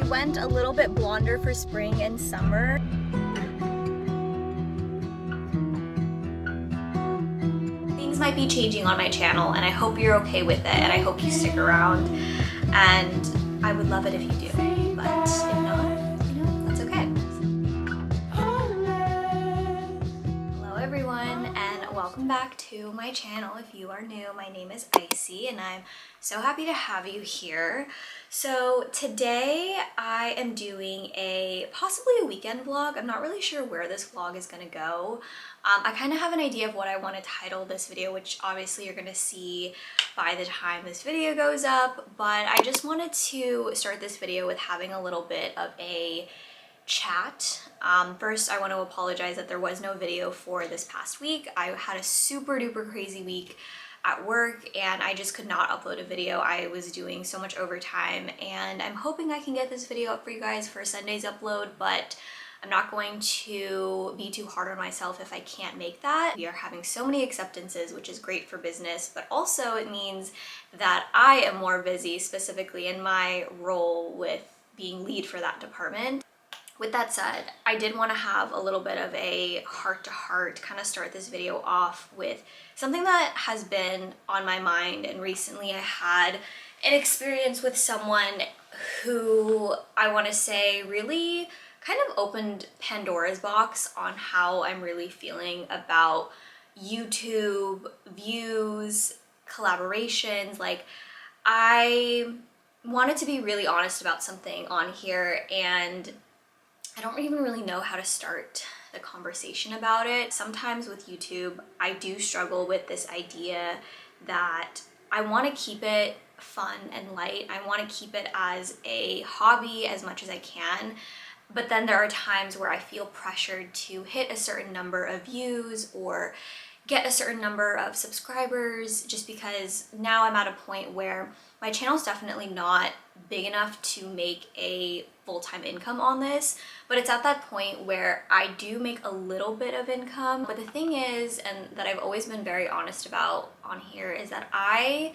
went a little bit blonder for spring and summer. Things might be changing on my channel, and I hope you're okay with it, and I hope you stick around, and I would love it if you do, but if not, that's okay. Hello everyone, and welcome back to my channel. If you are new, my name is Icy, and I'm so happy to have you here. So today I am doing possibly a weekend vlog. I'm not really sure where this vlog is gonna go. I kind of have an idea of what I want to title this video, which obviously you're gonna see by the time this video goes up, but I just wanted to start this video with having a little bit of a chat. First, I want to apologize that there was no video for this past week. I had a super duper crazy week at work and I just could not upload a video. I was doing so much overtime, and I'm hoping I can get this video up for you guys for Sunday's upload, but I'm not going to be too hard on myself if I can't make that. We are having so many acceptances, which is great for business, but also it means that I am more busy, specifically in my role with being lead for that department. With that said, I did want to have a little bit of a heart-to-heart, kind of start this video off with something that has been on my mind, and recently I had an experience with someone who I want to say really kind of opened Pandora's box on how I'm really feeling about YouTube, views, collaborations. Like, I wanted to be really honest about something on here, and I don't even really know how to start the conversation about it. Sometimes with YouTube, I do struggle with this idea that I want to keep it fun and light. I want to keep it as a hobby as much as I can. But then there are times where I feel pressured to hit a certain number of views or get a certain number of subscribers, just because now I'm at a point where my channel's definitely not big enough to make a full-time income on this, but it's at that point where I do make a little bit of income. But the thing is, and that I've always been very honest about on here, is that I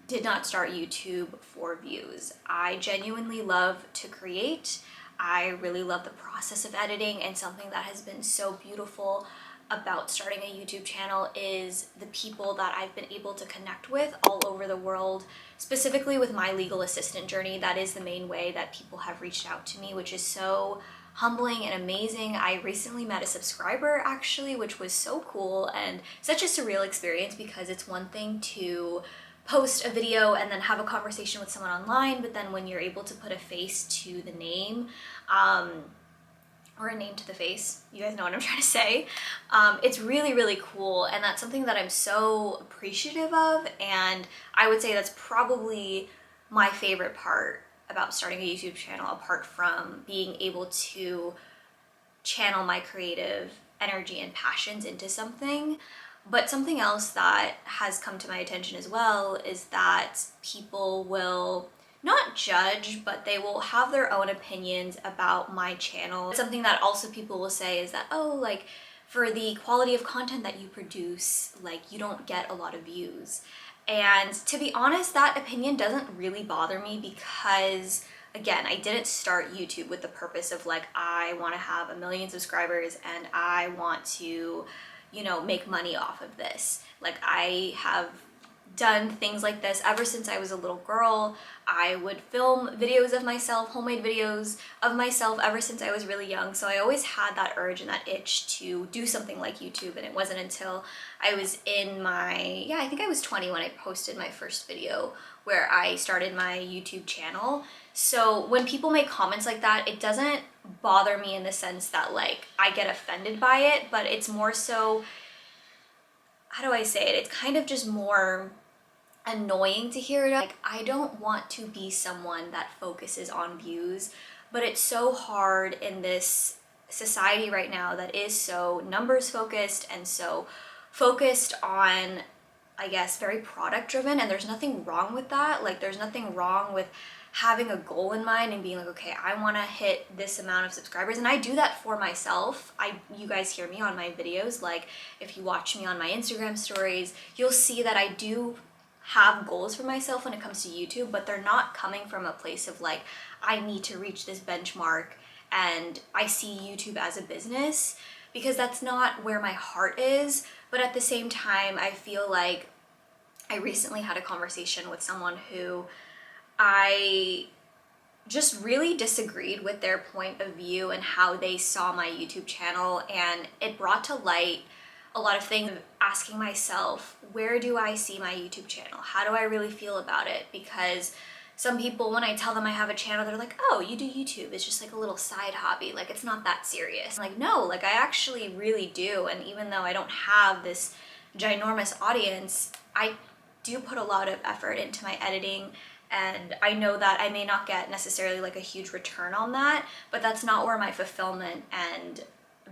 did not start YouTube for views. I genuinely love to create. I really love the process of editing, and something that has been so beautiful about starting a YouTube channel is the people that I've been able to connect with all over the world, specifically with my legal assistant journey. That is the main way that people have reached out to me, which is so humbling and amazing. I recently met a subscriber actually, which was so cool and such a surreal experience, because it's one thing to post a video and then have a conversation with someone online, but then when you're able to put a face to the name, or a name to the face, you guys know what I'm trying to say, it's really, really cool, and that's something that I'm so appreciative of, and I would say that's probably my favorite part about starting a YouTube channel, apart from being able to channel my creative energy and passions into something. But something else that has come to my attention as well is that people will not judge, but they will have their own opinions about my channel. Something that also people will say is that, oh, like, for the quality of content that you produce, like, you don't get a lot of views. And to be honest, that opinion doesn't really bother me, because again, I didn't start YouTube with the purpose of like, I want to have 1 million subscribers and I want to, make money off of this. Like, I have done things like this ever since I was a little girl. I would film videos of myself, homemade videos of myself, ever since I was really young. So I always had that urge and that itch to do something like YouTube, and it wasn't until I was in my, I think I was 20 when I posted my first video where I started my YouTube channel. So when people make comments like that, it doesn't bother me in the sense that like I get offended by it, but it's more so, how do I say it? It's kind of just more annoying to hear it. Like, I don't want to be someone that focuses on views, but it's so hard in this society right now that is so numbers focused and so focused on, I guess, very product driven, and there's nothing wrong with that. Like, there's nothing wrong with having a goal in mind and being like, okay, I want to hit this amount of subscribers, and I do that for myself. You guys hear me on my videos. Like, if you watch me on my Instagram stories, you'll see that I do have goals for myself when it comes to YouTube, but they're not coming from a place of like, I need to reach this benchmark and I see YouTube as a business, because that's not where my heart is. But at the same time, I feel like I recently had a conversation with someone who I just really disagreed with their point of view and how they saw my YouTube channel, and it brought to light a lot of things. Asking myself, where do I see my YouTube channel? How do I really feel about it? Because some people, when I tell them I have a channel, they're like, oh, you do YouTube, it's just like a little side hobby, like it's not that serious. I'm like, no, like I actually really do. And even though I don't have this ginormous audience, I do put a lot of effort into my editing, and I know that I may not get necessarily like a huge return on that, but that's not where my fulfillment and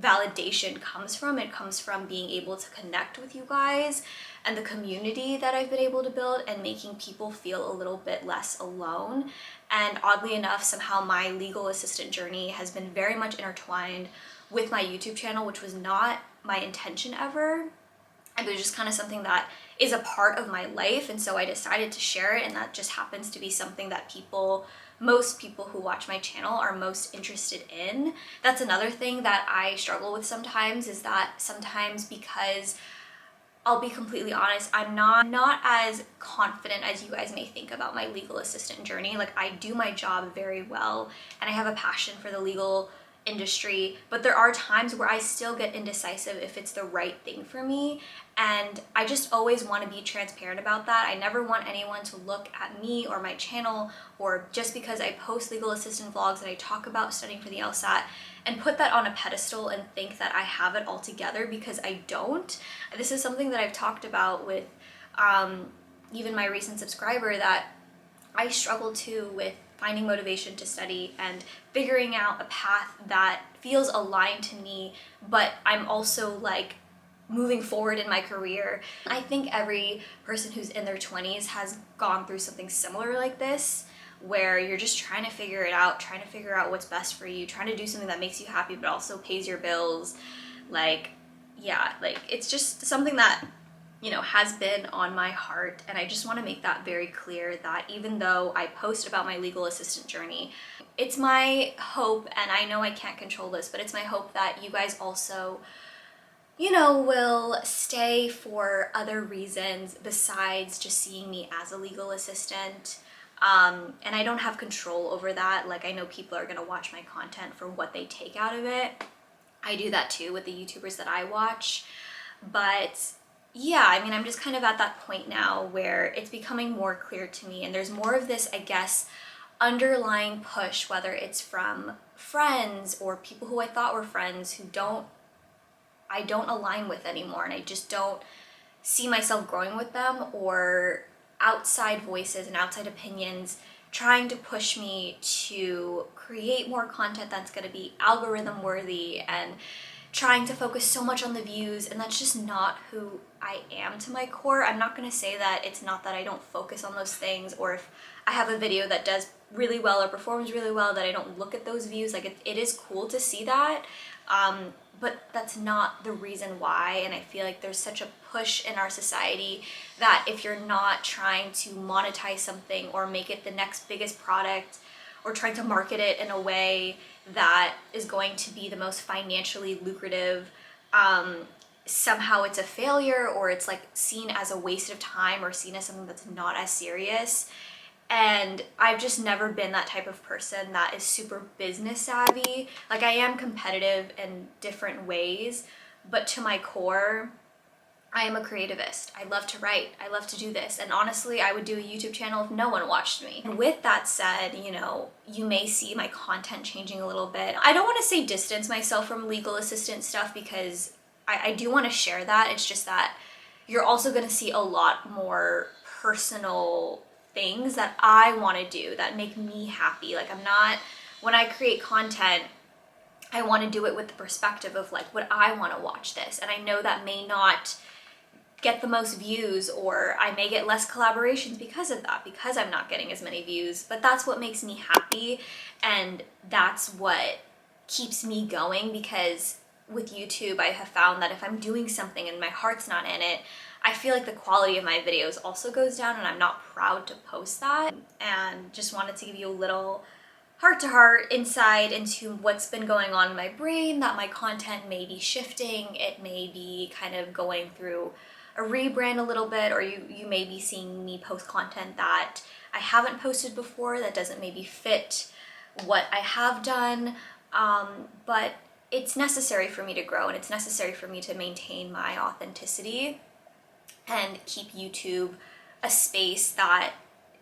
validation comes from. It comes from being able to connect with you guys and the community that I've been able to build, and making people feel a little bit less alone. And oddly enough, somehow my legal assistant journey has been very much intertwined with my YouTube channel, which was not my intention ever. It was just kind of something that is a part of my life, and so I decided to share it, and that just happens to be something that most people who watch my channel are most interested in. That's another thing that I struggle with sometimes, is that sometimes, because I'll be completely honest, I'm not as confident as you guys may think about my legal assistant journey. Like, I do my job very well and I have a passion for the legal industry, but there are times where I still get indecisive if it's the right thing for me, and I just always want to be transparent about that. I never want anyone to look at me or my channel, or just because I post legal assistant vlogs and I talk about studying for the LSAT, and put that on a pedestal and think that I have it all together, because I don't. This is something that I've talked about with even my recent subscriber, that I struggle too with finding motivation to study and figuring out a path that feels aligned to me, but I'm also like moving forward in my career. I think every person who's in their 20s has gone through something similar like this, where you're just trying to figure it out, trying to figure out what's best for you, trying to do something that makes you happy but also pays your bills. Like, yeah, like it's just something that, you know, has been on my heart, and I just want to make that very clear, that even though I post about my legal assistant journey, it's my hope, and I know I can't control this, but it's my hope that you guys also, you know, will stay for other reasons besides just seeing me as a legal assistant. And I don't have control over that. Like, I know people are gonna watch my content for what they take out of it. I do that too with the YouTubers that I watch, but yeah, I mean, I'm just kind of at that point now where it's becoming more clear to me, and there's more of this, I guess, underlying push, whether it's from friends or people who I thought were friends who I don't align with anymore, and I just don't see myself growing with them, or outside voices and outside opinions trying to push me to create more content that's going to be algorithm worthy, and trying to focus so much on the views, and that's just not who I am to my core. I'm not going to say that it's not that I don't focus on those things, or if I have a video that does really well or performs really well, that I don't look at those views. Like, it is cool to see that, but that's not the reason why. And I feel like there's such a push in our society that if you're not trying to monetize something or make it the next biggest product, or trying to market it in a way that is going to be the most financially lucrative, somehow it's a failure, or it's like seen as a waste of time, or seen as something that's not as serious. And I've just never been that type of person that is super business savvy. Like, I am competitive in different ways, but to my core, I am a creativist. I love to write. I love to do this. And honestly, I would do a YouTube channel if no one watched me. And with that said, you know, you may see my content changing a little bit. I don't want to say distance myself from legal assistant stuff, because I do want to share that. It's just that you're also going to see a lot more personal things that I want to do that make me happy. Like, when I create content, I want to do it with the perspective of like, what I want to watch this. And I know that may not get the most views, or I may get less collaborations because of that, because I'm not getting as many views, but that's what makes me happy, and that's what keeps me going. Because with YouTube, I have found that if I'm doing something and my heart's not in it, I feel like the quality of my videos also goes down, and I'm not proud to post that. And just wanted to give you a little heart-to-heart insight into what's been going on in my brain, that my content may be shifting, it may be kind of going through a rebrand a little bit, or you may be seeing me post content that I haven't posted before, that doesn't maybe fit what I have done, but it's necessary for me to grow, and it's necessary for me to maintain my authenticity and keep YouTube a space that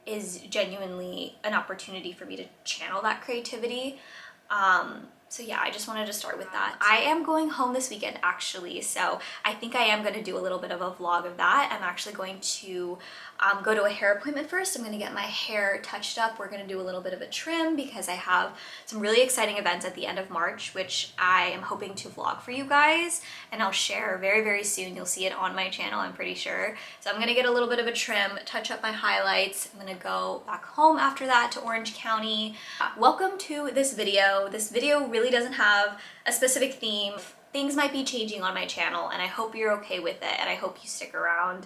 is genuinely an opportunity for me to channel that creativity. So yeah, I just wanted to start with that. I am going home this weekend actually, so I think I am going to do a little bit of a vlog of that. I'm actually going to go to a hair appointment first. I'm going to get my hair touched up. We're going to do a little bit of a trim because I have some really exciting events at the end of March, which I am hoping to vlog for you guys, and I'll share very, very soon. You'll see it on my channel, I'm pretty sure. So I'm going to get a little bit of a trim, touch up my highlights. I'm going to go back home after that to Orange County. Welcome to this video. This video really doesn't have a specific theme. Things might be changing on my channel, and I hope you're okay with it, and I hope you stick around,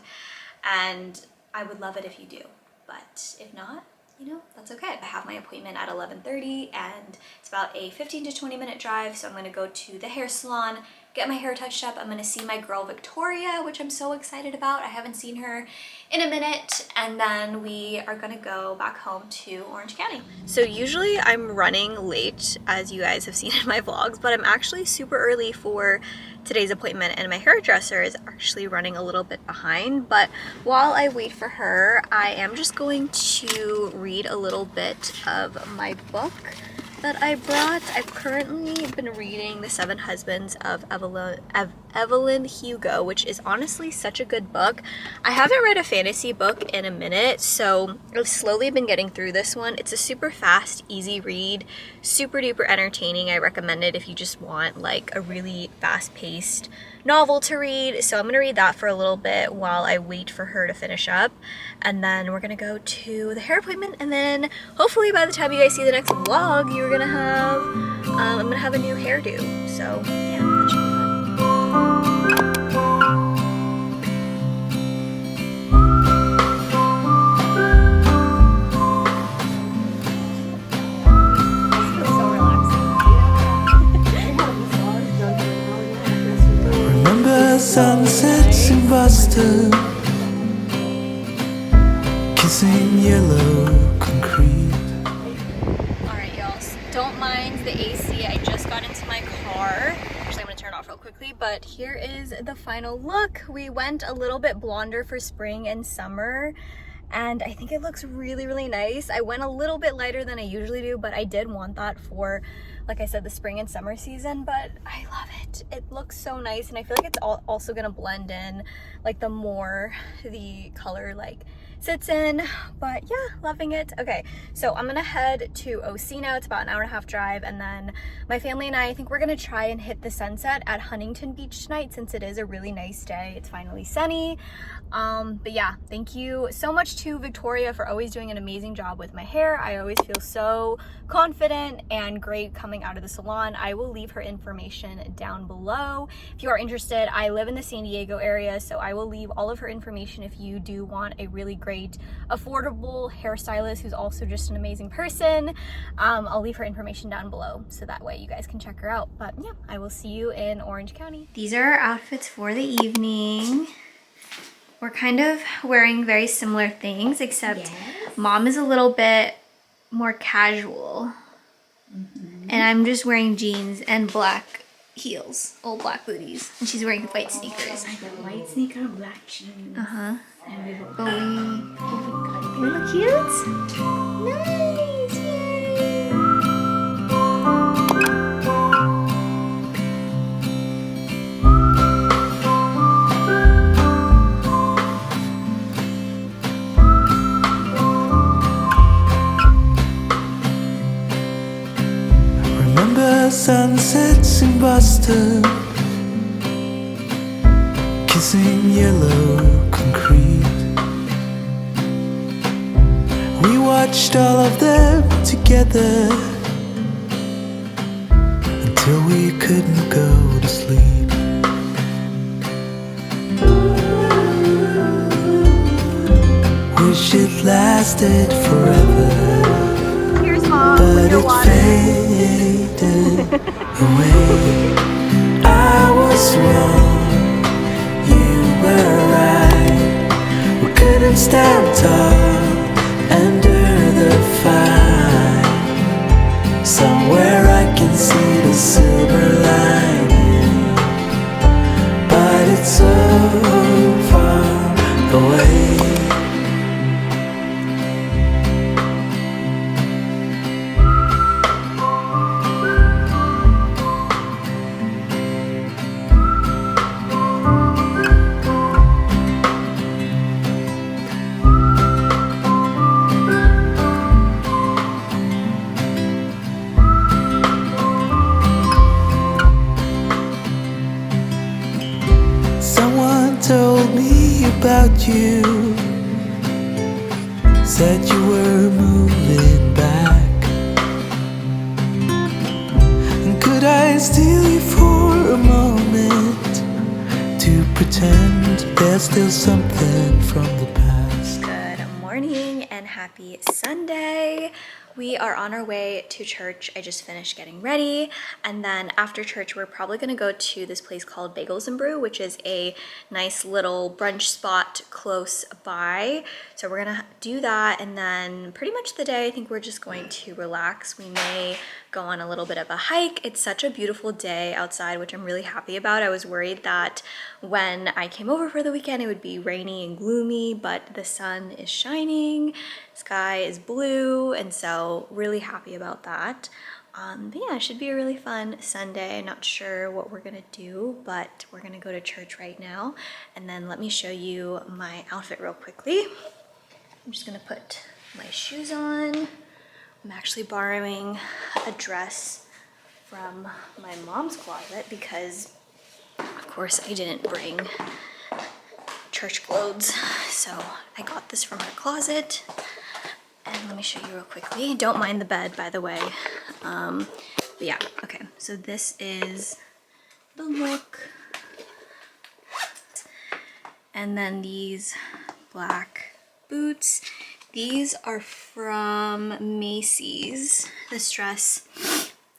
and I would love it if you do, but if not, you know, that's okay. I have my appointment at 11:30, and it's about a 15 to 20 minute drive, so I'm gonna go to the hair salon, get my hair touched up. I'm gonna see my girl Victoria, which I'm so excited about. I haven't seen her in a minute, and then we are gonna go back home to Orange County. So usually I'm running late, as you guys have seen in my vlogs, but I'm actually super early for today's appointment, and my hairdresser is actually running a little bit behind. But while I wait for her, I am just going to read a little bit of my book that I brought. I've currently been reading The Seven Husbands of Evelyn Hugo, which is honestly such a good book. I haven't read a fantasy book in a minute, so I've slowly been getting through this one. It's a super fast, easy read, super duper entertaining. I recommend it if you just want like a really fast-paced novel to read. So I'm gonna read that for a little bit while I wait for her to finish up, and then we're gonna go to the hair appointment, and then hopefully by the time you guys see the next vlog, you're gonna have I'm gonna have a new hairdo. So yeah, that should be sunsets in Boston, kissing yellow concrete. Alright y'all, don't mind the AC. I just got into my car. Actually, I'm gonna turn it off real quickly, but here is the final look. We went a little bit blonder for spring and summer, and I think it looks really, really nice. I went a little bit lighter than I usually do, but I did want that for, like I said, the spring and summer season, but I love it. It looks so nice, and I feel like it's also gonna blend in, like the more the color like sits in, but yeah, loving it. Okay, so I'm gonna head to OC now. It's about an hour and a half drive, and then my family and I think we're gonna try and hit the sunset at Huntington Beach tonight, since it is a really nice day. It's finally sunny. But yeah, thank you so much to Victoria for always doing an amazing job with my hair. I always feel so confident and great coming out of the salon. I will leave her information down below if you are interested. I live in the San Diego area, so I will leave all of her information if you do want a really great, affordable hairstylist who's also just an amazing person. I'll leave her information down below, so that way you guys can check her out. But yeah, I will see you in Orange County. These are our outfits for the evening. We're kind of wearing very similar things, except Mom is a little bit more casual. And I'm just wearing jeans and black heels, old black booties. And she's wearing white sneakers. I got white sneaker, black jeans. And we look we look cute? Nice! Yay! Sunsets in Boston, kissing yellow concrete. We watched all of them together until we couldn't go to sleep. wish it lasted forever, Here's Mom but with your it water. faded away. I was wrong, you were right. We couldn't stand tall under the fire. Somewhere I can see the silver lining, but it's so far away. Someone told me about you, said you were moving back. And could I steal you for a moment to pretend there's still something from the past? Good morning and happy Sunday. We are on our way to church. I just finished getting ready, and then after church we're probably gonna go to this place called Bagels and Brew, which is a nice little brunch spot close by. So we're gonna do that, and then pretty much the day I think we're just going to relax. We may go on a little bit of a hike. It's such a beautiful day outside, which I'm really happy about. I was worried that when I came over for the weekend it would be rainy and gloomy, but the sun is shining, sky is blue, and so really happy about that. But yeah, it should be a really fun Sunday. I'm not sure what we're gonna do, but we're gonna go to church right now. And then let me show you my outfit real quickly. I'm just gonna put my shoes on. I'm actually borrowing a dress from my mom's closet because of course I didn't bring church clothes. So I got this from her closet. And let me show you real quickly. Don't mind the bed, by the way. But yeah, okay. So this is the look. And then these black boots. These are from Macy's. This dress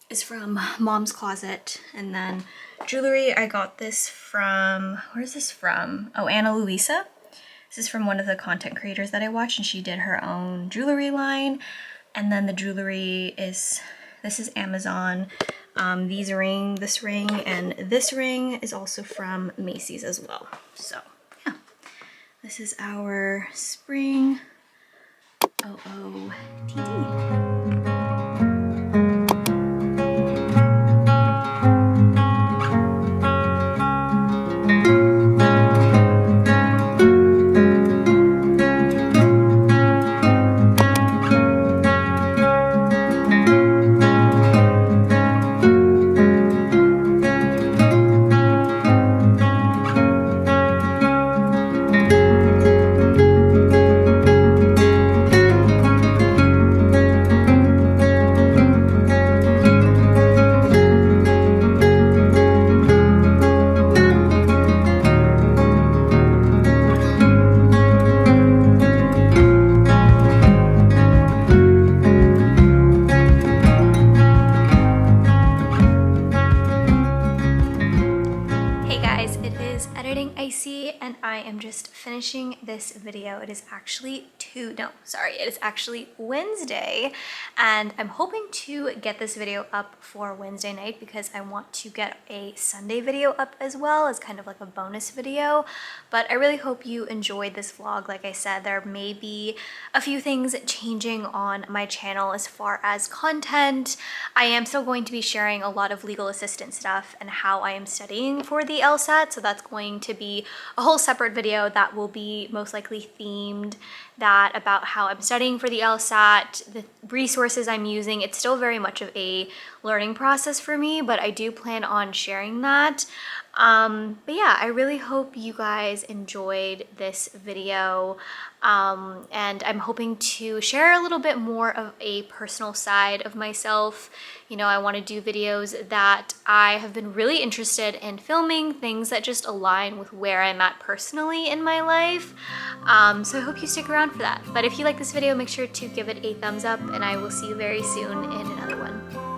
is from Mom's Closet. And then jewelry, I got this from, where's this from? Oh, Ana Luisa. This is from one of the content creators that I watch, and she did her own jewelry line. And then the jewelry is, this is Amazon. This ring, and this ring is also from Macy's as well. So yeah, this is our spring OOTD. And I am just finishing this video. It is actually it is actually Wednesday, and I'm hoping to get this video up for Wednesday night because I want to get a Sunday video up as well as kind of like a bonus video. But I really hope you enjoyed this vlog. Like I said, there may be a few things changing on my channel as far as content. I am still going to be sharing a lot of legal assistant stuff and how I am studying for the LSAT, so that's going to be a whole separate video that will be most likely themed about how I'm studying for the LSAT, the resources I'm using. It's still very much of a learning process for me, but I do plan on sharing that. But yeah, I really hope you guys enjoyed this video. And I'm hoping to share a little bit more of a personal side of myself. You know, I want to do videos that I have been really interested in filming, things that just align with where I'm at personally in my life. So I hope you stick around for that. But if you like this video, make sure to give it a thumbs up, and I will see you very soon in another one.